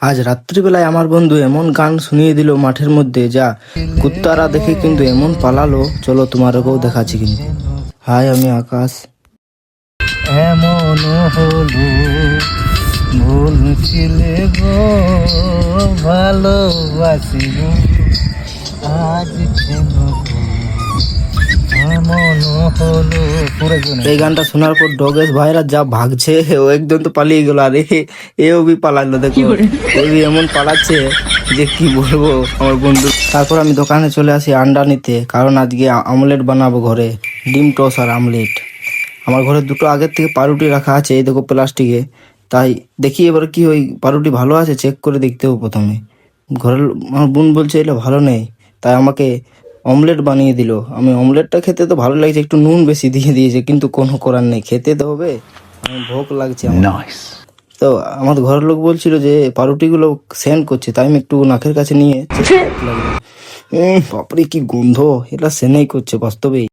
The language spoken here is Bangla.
আজ রাত্রিবেলায় আমার বন্ধু এমন গান শুনিয়ে দিল মাঠের মধ্যে, যা কুত্তারা দেখে কিন্তু এমন পালালো। চলো তোমারকেও দেখাচ্ছি কিন্তু। হাই, আমি আকাশ। এমন হলো ভুল ছিলে গো, ভালোবাসি গো, আজ কেন এমন হলো। এই গানটা শোনার পর ডগেশ ভাইরা যা ভাগছে, ও একদম তো পালিয়ে গেল। আরে এও বি পালালো, দেখো এ বি এমন পালাচ্ছে যে কি বলবো আমার বন্ধু। তারপর আমি দোকানে চলে আসি আন্ডা নিতে, কারণ আজকে আমলেট বানাবো ঘরে, ডিম টস আর আমলেট। আমার ঘরে দুটো আগের থেকে পাউরুটি রাখা আছে, এই দেখো প্লাস্টিকে। তাই দেখি এবার কি ওই পাউরুটি ভালো আছে চেক করে দেখতে হবে প্রথমে। ঘরের আমার বোন বলছে এটা ভালো নেই, তাই আমাকে অমলেট বানিয়ে দিল। আমি অমলেটটা খেতে তো ভালো লাগছে, একটু নুন বেশি দিয়ে দিয়েছে, কিন্তু কোনো করার নেই, খেতে তো হবে। আমি ভোগ লাগছে আমার। তো আমার ঘরের লোক বলছিল যে পাউরুটিগুলো সেন্ড করছে, তাই আমি একটু নাকের কাছে নিয়ে চেক করতে লাগলাম। বাপরে কি গন্ধ, এটা সেনাই করছে বাস্তবেই।